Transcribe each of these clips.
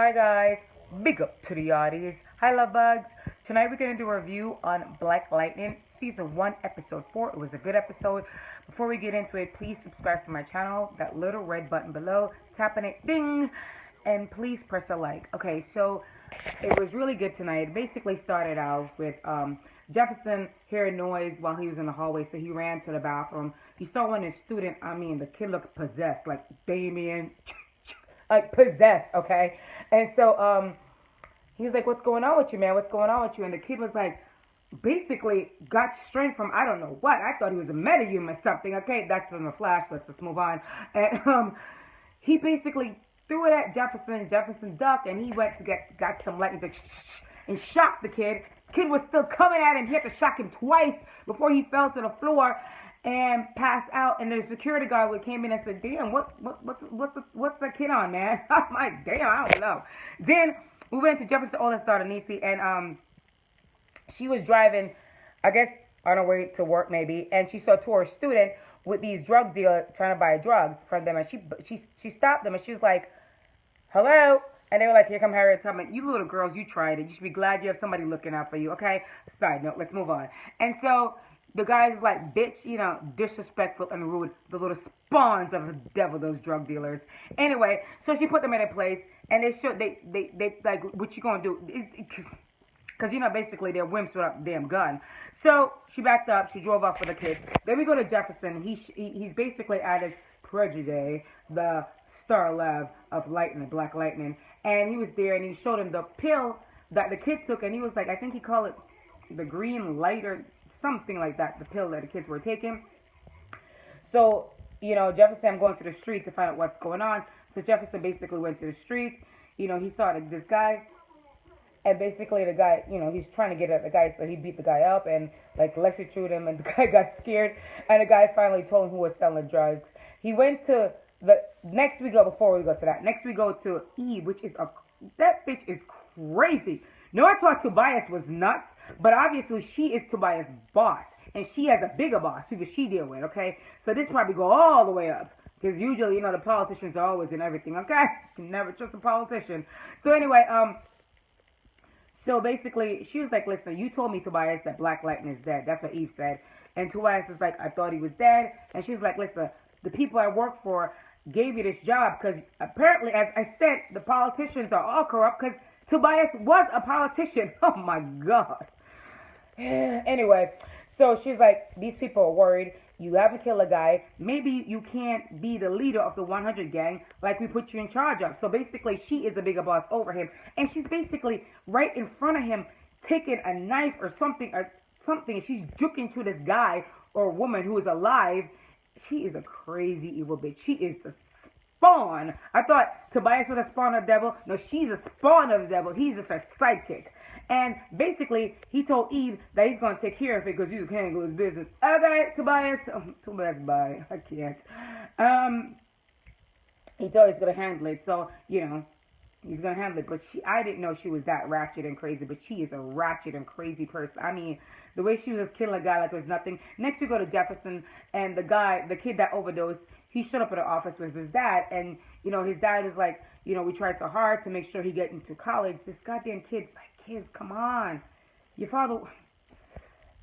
Hi guys, big up to the audience. Hi love bugs. Tonight we're gonna do a review on Black Lightning season 1 episode 4. It was a good episode. Before we get into it, please subscribe to my channel, that little red button below, tap on it, ding, and please press a like. Okay, so it was really good tonight. It basically started out with Jefferson hearing noise while he was in the hallway, so he ran to the bathroom. He saw one of his student, the kid looked possessed, like Damien, like possessed, okay? And so he was like, "What's going on with you, man? What's going on with you?" And the kid was like, basically got strength from I don't know what. I thought he was a medium or something. Okay, that's from the Flash. Let's just move on. And he basically threw it at Jefferson. Jefferson ducked, and he went to got some lightning and shocked the kid. Kid was still coming at him. He had to shock him twice before he fell to the floor and passed out. And the security guard came in and said, "Damn, what's the kid on, man?" I'm like, "Damn, I don't know." Then we went to Jefferson's oldest daughter, Niecy, and she was driving, I guess, on her way to work maybe, and she saw two of her student with these drug dealers trying to buy drugs from them, and she stopped them, and she was like, "Hello?" And they were like, "Here come Harriet Tubman. You little girls, you tried it. You should be glad you have somebody looking out for you, okay?" Side note, let's move on. And so the guys like, "Bitch, disrespectful and rude. The little spawns of the devil, those drug dealers." Anyway, so she put them in a place, and they like, "What you gonna do?" Because, basically they're wimps without a damn gun. So she backed up. She drove off with the kids. Then we go to Jefferson. He's basically at his prejudge, the star lab of lightning, Black Lightning. And he was there, and he showed him the pill that the kid took. And he was like, I think he called it the green light or something like that, the pill that the kids were taking. So, Jefferson, I'm going to the street to find out what's going on. So Jefferson basically went to the street. He saw this guy. And basically the guy, he's trying to get at the guy, so he beat the guy up and like electrocuted him, and the guy got scared, and the guy finally told him who was selling drugs. He went to before we go to that, next we go to Eve, which is that bitch is crazy. No, I thought Tobias was nuts, but obviously she is Tobias' boss, and she has a bigger boss, people she deal with, okay? So this probably go all the way up. Because usually, the politicians are always in everything, okay? You can never trust a politician. So anyway, so basically, she was like, "Listen, you told me, Tobias, that Black Lightning is dead." That's what Eve said. And Tobias was like, "I thought he was dead." And she was like, "Listen, the people I work for gave you this job because apparently, as I said, the politicians are all corrupt because Tobias was a politician." Oh my God. Anyway, so she's like, "These people are worried. You haven't killed a guy. Maybe you can't be the leader of the 100 gang like we put you in charge of." So basically, she is a bigger boss over him. And she's basically right in front of him taking a knife or something. She's juking to this guy or woman who is alive. She is a crazy evil bitch. She is the spawn. I thought Tobias was a spawn of the devil. No, she's a spawn of the devil. He's just her sidekick. And basically, he told Eve that he's going to take care of it because you can't handle his business. Okay, Tobias. Tobias, bye. I can't. He told he's going to handle it. So, he's going to handle it. But I didn't know she was that ratchet and crazy. But she is a ratchet and crazy person. The way she was just killing a guy like it was nothing. Next, we go to Jefferson. And the kid that overdosed, he showed up at the office with his dad. And, his dad was like, we tried so hard to make sure he get into college. This goddamn kid, kids, come on. Your father,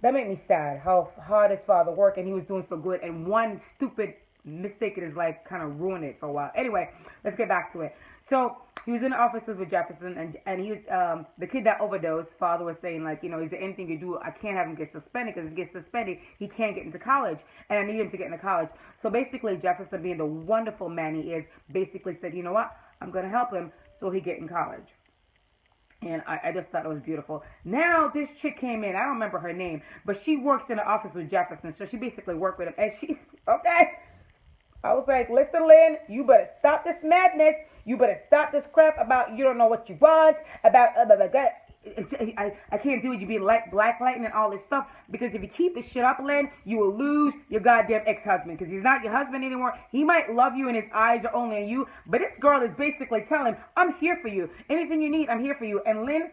that made me sad how hard his father worked and he was doing so good, and one stupid mistake in his life kind of ruined it for a while. Anyway, let's get back to it. So he was in the offices with Jefferson, and he was the kid that overdosed. Father was saying like, is there anything you do? I can't have him get suspended because if he gets suspended, he can't get into college, and I need him to get into college. So basically, Jefferson, being the wonderful man he is, basically said, "You know what? I'm gonna help him so he get in college." And I just thought it was beautiful. Now, this chick came in. I don't remember her name. But she works in the office with Jefferson. So she basically worked with him. And she, okay. I was like, "Listen, Lynn, you better stop this madness. You better stop this crap about you don't know what you want. About, I can't do it. You be like Black Lightning and all this stuff. Because if you keep this shit up, Lynn, you will lose your goddamn ex-husband. Because he's not your husband anymore. He might love you and his eyes are only on you. But this girl is basically telling him, I'm here for you. Anything you need, I'm here for you." And Lynn,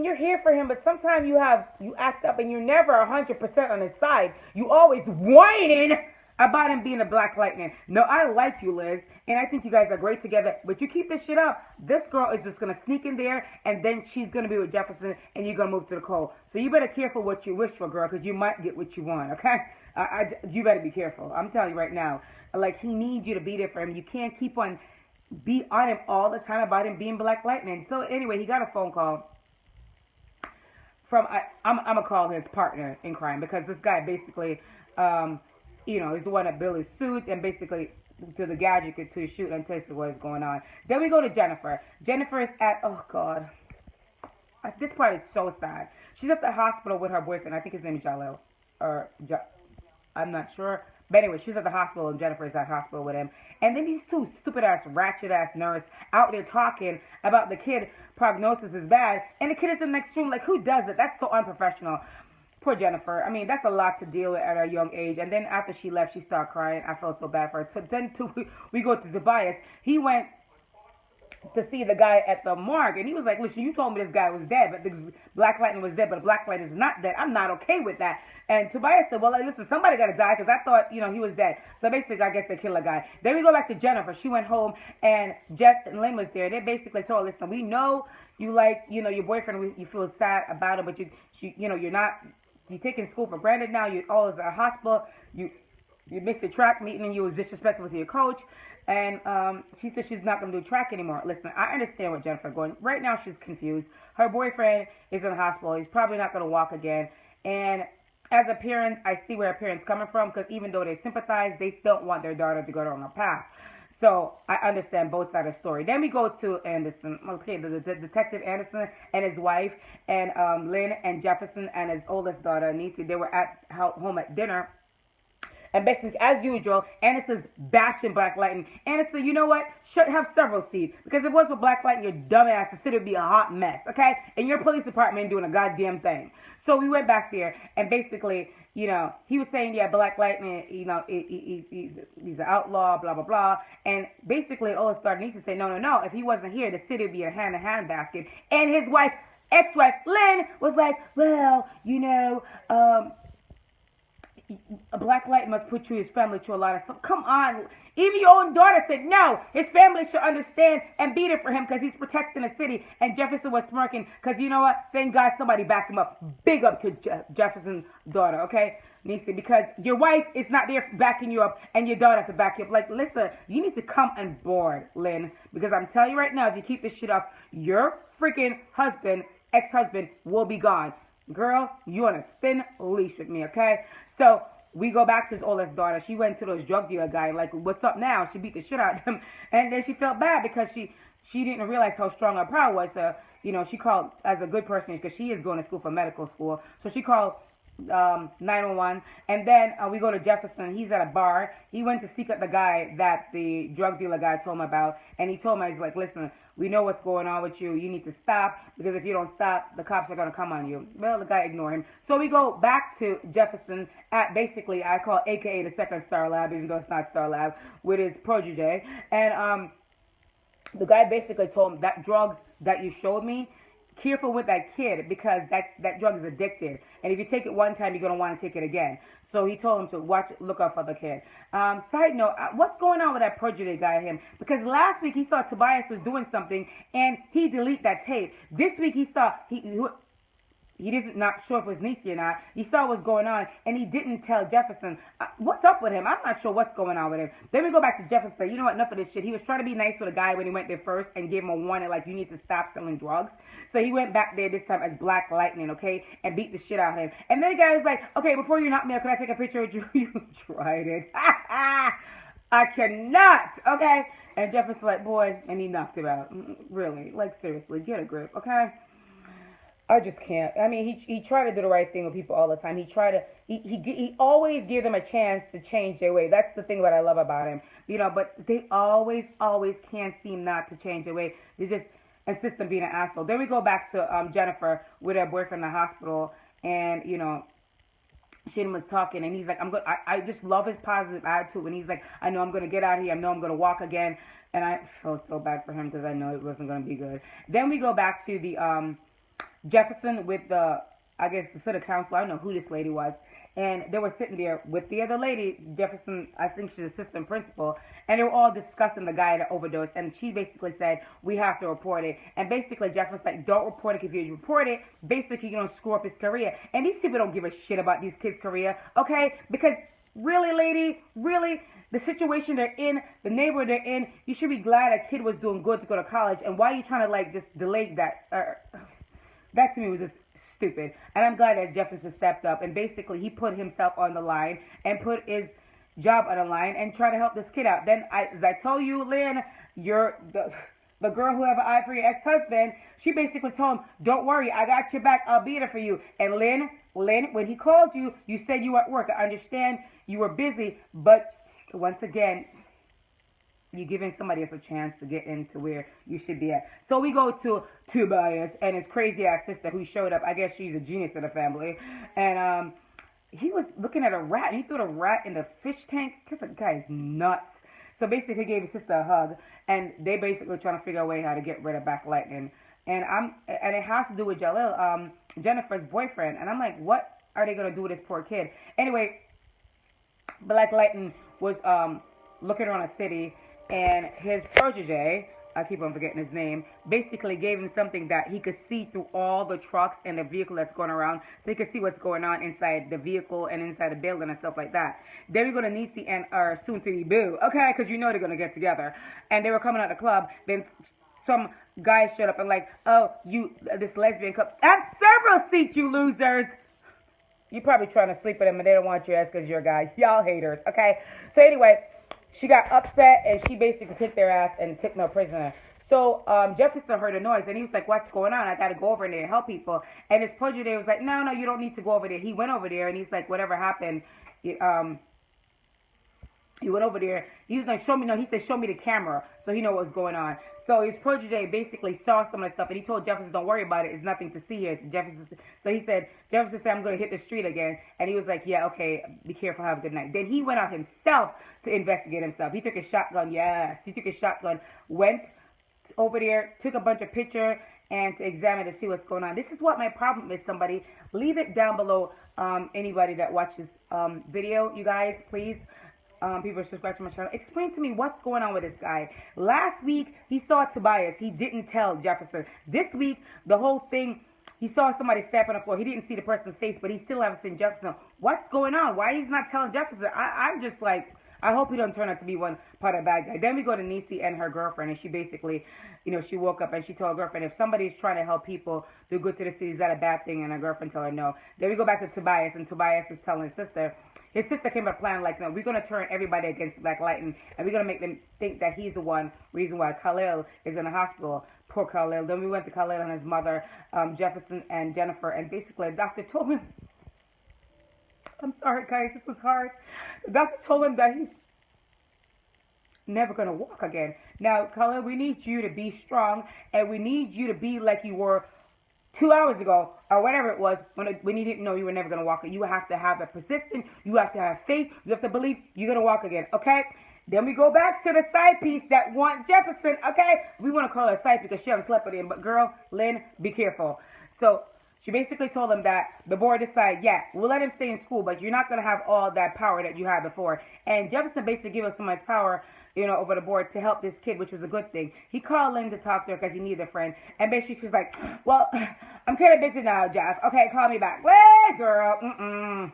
you're here for him, but sometimes you act up and you're never 100% on his side. You always whining about him being a Black Lightning. No, I like you, Liz, and I think you guys are great together, but you keep this shit up, this girl is just going to sneak in there, and then she's going to be with Jefferson, and you're going to move to the cold. So you better careful what you wish for, girl, because you might get what you want, okay? You better be careful. I'm telling you right now. Like, he needs you to be there for him. You can't keep on be on him all the time about him being Black Lightning. So anyway, he got a phone call from, I'm going to call his partner in crime, because this guy basically, is the one that built his suit and basically to the gadget to shoot and test what is going on. Then we go to Jennifer. Jennifer is at, oh God, this part is so sad. She's at the hospital with her boyfriend. I think his name is Jalil, I'm not sure. But anyway, she's at the hospital and Jennifer is at the hospital with him. And then these two stupid-ass, ratchet-ass nurses out there talking about the kid prognosis is bad. And the kid is in the next room. Like, who does it? That's so unprofessional. Poor Jennifer. I mean, that's a lot to deal with at a young age. And then after she left, she started crying. I felt so bad for her. So then we go to Tobias. He went to see the guy at the morgue, and he was like, listen, you told me this guy was dead, but the Black Lightning was dead, but the Black Lightning is not dead. I'm not okay with that. And Tobias said, well, listen, somebody got to die, because I thought, he was dead. So basically, I guess they killed a guy. Then we go back to Jennifer. She went home, and Jeff and Lynn was there. They basically told her, listen, we know you like, your boyfriend, you feel sad about it, but you're taking school for granted now. You're always at a hospital. You missed the track meeting, and you was disrespectful to your coach. And she said she's not going to do track anymore. Listen, I understand what Jennifer's going. Right now, she's confused. Her boyfriend is in the hospital. He's probably not going to walk again. And as a parent, I see where her parents coming from, because even though they sympathize, they don't want their daughter to go down a path. So I understand both sides of the story. Then we go to Anderson. Okay, the Detective Anderson and his wife, and Lynn and Jefferson and his oldest daughter, Niecy. They were at home at dinner. And basically, as usual, Anderson's bashing Black Lightning. Anderson, you know what? Should have several seats. Because if it was for Black Lightning, your dumb ass, the city would be a hot mess, okay? And your police department ain't doing a goddamn thing. So we went back there, and basically, he was saying, yeah, Black Lightning, he's an outlaw, blah, blah, blah. And basically, all it started to say, no. If he wasn't here, the city would be a hand-to-hand basket. And his wife, ex-wife, Lynn, was like, well, a Black Light must put his family through a lot of stuff. Come on. Even your own daughter said no. His family should understand and be there for him, because he's protecting the city. And Jefferson was smirking, because you know what? Thank God somebody backed him up. Big up to Jefferson's daughter, okay? Niecy, because your wife is not there backing you up, and your daughter to back you up. Like, listen, you need to come on board, Lynn. Because I'm telling you right now, if you keep this shit up, your freaking husband, ex-husband, will be gone. Girl, you on a thin leash with me, okay? So we go back to his oldest daughter. She went to those drug dealer guy, like, what's up now? She beat the shit out of him. And then she felt bad because she didn't realize how strong her power was. So, she called, as a good person, because she is going to school for medical school. So she called 911. And then we go to Jefferson. He's at a bar. He went to seek out the guy that the drug dealer guy told him about. And he told him, he's like, listen, we know what's going on with you. You need to stop, because if you don't stop, the cops are going to come on you. Well, the guy ignored him. So we go back to Jefferson at basically, I call AKA the second Star Lab, even though it's not Star Lab, with his protege. And the guy basically told him that drugs that you showed me, careful with that kid, because that drug is addictive. And if you take it one time, you're going to want to take it again. So he told him to look out for the kid. Side note, what's going on with that protege guy, him? Because last week he saw Tobias was doing something, and he deleted that tape. This week he saw, he isn't not sure if it was Niecy or not. He saw what's going on, and he didn't tell Jefferson. What's up with him? I'm not sure what's going on with him. Then we go back to Jefferson. You know what? Enough of this shit. He was trying to be nice with a guy when he went there first and gave him a warning, like, you need to stop selling drugs. So he went back there this time as Black Lightning, okay, and beat the shit out of him. And then the guy was like, okay, before you knock me out, can I take a picture with you? You tried it. I cannot, okay? And Jefferson's like, boy, and he knocked him out. Really? Like, seriously, get a grip, okay? I just can't. I mean, he tried to do the right thing with people all the time. He always give them a chance to change their way. That's the thing that I love about him. But they always can't seem not to change their way. They just insist on being an asshole. Then we go back to Jennifer with her boyfriend in the hospital, and Shin was talking, and he's like, I just love his positive attitude. And he's like, I know I'm gonna get out of here. I know I'm gonna walk again. And I felt so bad for him, because I know it wasn't gonna be good. Then we go back to the Jefferson with the city council. I don't know who this lady was. and they were sitting there with the other lady, Jefferson, I think she's assistant principal, and they were all discussing the guy that overdosed, and she basically said, we have to report it. And basically Jefferson's like, don't report it. If you report it, basically you're going to screw up his career. And these people don't give a shit about these kids' career, okay? Because really, lady, really, the situation they're in, the neighborhood they're in, you should be glad a kid was doing good to go to college. And why are you trying to, like, just delay that? That to me was just stupid. And I'm glad that Jefferson stepped up. And basically he put himself on the line and put his job on the line and try to help this kid out. Then, as I told you, Lynn, the girl who have an eye for your ex-husband, she basically told him, don't worry, I got your back, I'll be there for you. And Lynn, when he called you, you said you were at work. I understand you were busy, but once again, you're giving somebody else a chance to get into where you should be at. So we go to Tobias and his crazy ass sister who showed up. I guess she's a genius of the family. And he was looking at a rat, and he threw the rat in the fish tank. The guy's nuts. So basically he gave his sister a hug, and they basically trying to figure a way how to get rid of Black Lightning. And it has to do with Jalil, Jennifer's boyfriend. And I'm like, what are they gonna do with this poor kid? Anyway, Black Lightning was looking around the city, and his protege, I keep on forgetting his name, basically gave him something that he could see through all the trucks and the vehicle that's going around, so he could see what's going on inside the vehicle and inside the building and stuff like that. Then we go to Niecy and our soon-to-be boo, okay, because you know they're going to get together. And they were coming out of the club, then some guys showed up and like, oh, this lesbian couple, I have several seats, you losers. You're probably trying to sleep with them and they don't want your ass because you're a guy. Y'all haters, okay? So anyway, she got upset and she basically kicked their ass and took no prisoner. So Jefferson heard a noise and he was like, what's going on? I got to go over there and help people. And his protege was like, no, you don't need to go over there. He went over there and he's like, whatever happened, he went over there. He was going to show me, he said, show me the camera so he know what was going on. So his protege basically saw some of the stuff, and he told Jefferson, don't worry about it. It's nothing to see here. So he said, Jefferson said, I'm going to hit the street again. And he was like, yeah, okay, be careful, have a good night. Then he went out himself to investigate himself. He took his shotgun, went over there, took a bunch of pictures, and to examine to see what's going on. This is what my problem is, somebody. Leave it down below, anybody that watches video, you guys, please. People subscribe to my channel. Explain to me what's going on with this guy. Last week, he saw Tobias. He didn't tell Jefferson. This week, the whole thing, he saw somebody step on the floor. He didn't see the person's face, but he still hasn't seen Jefferson. What's going on? Why he's not telling Jefferson? I'm just like, I hope he don't turn out to be one part of the bad guy. Then we go to Niecy and her girlfriend, and she basically, she woke up and she told her girlfriend, if somebody's trying to help people do good to the city, is that a bad thing? And her girlfriend told her no. Then we go back to Tobias, and Tobias was telling his sister came up plan like, no, we're going to turn everybody against Black Lightning, and we're going to make them think that he's the reason why Khalil is in the hospital. Poor Khalil. Then we went to Khalil and his mother, Jefferson and Jennifer, and basically the doctor told him, I'm sorry guys, this was hard. The doctor told him that he's never going to walk again. Now, Khalil, we need you to be strong, and we need you to be like you were 2 hours ago, or whatever it was, when you didn't know you were never going to walk. You have to have the persistence. You have to have faith. You have to believe you're going to walk again, okay? Then we go back to the side piece that want Jefferson, okay? We want to call her a side because she hasn't slept with him. But girl, Lynn, be careful. So she basically told him that the board decided, yeah, we'll let him stay in school, but you're not going to have all that power that you had before. And Jefferson basically gave us so much power, over the board to help this kid, which was a good thing. He called Lynn to talk to her because he needed a friend. And basically she was like, well, I'm kind of busy now, Jeff. Okay, call me back. Wait, girl.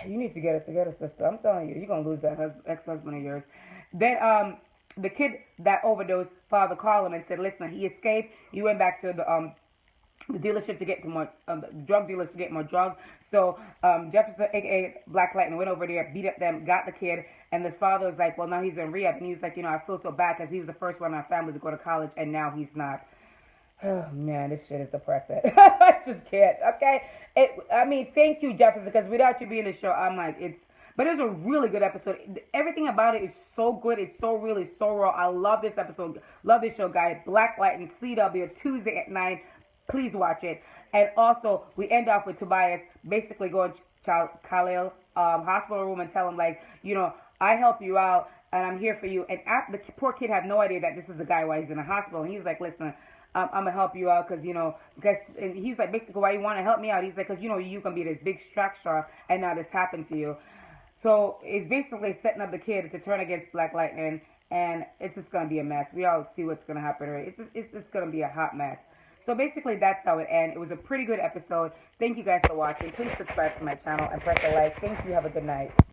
You need to get it together, sister. I'm telling you, you're going to lose that ex-husband of yours. Then the kid that overdosed, father called him and said, listen, he escaped. He went back to the dealership to get more, drug dealers to get more drugs. So Jefferson, a.k.a. Black Lightning, went over there, beat up them, got the kid, and his father was like, well, now he's in rehab. And he was like, I feel so bad because he was the first one in our family to go to college, and now he's not. Oh, man, this shit is depressing. I just can't, okay? Thank you, Jefferson, because without you being in the show, I'm like, but it was a really good episode. Everything about it is so good. It's so real. It's so raw. I love this episode. Love this show, guys. Black Lightning, CW, Tuesday at 9. Please watch it. And also, we end off with Tobias basically going to Khalil hospital room and tell him, like, I help you out and I'm here for you. And the poor kid had no idea that this is the guy while he's in the hospital. And he was like, listen, I'm gonna help you out because because and he's like basically why you want to help me out. He's like because you can be this big track star and now this happened to you. So it's basically setting up the kid to turn against Black Lightning, and it's just gonna be a mess. We all see what's gonna happen. Right? It's just gonna be a hot mess. So basically, that's how it ends. It was a pretty good episode. Thank you guys for watching. Please subscribe to my channel and press a like. Thank you. Have a good night.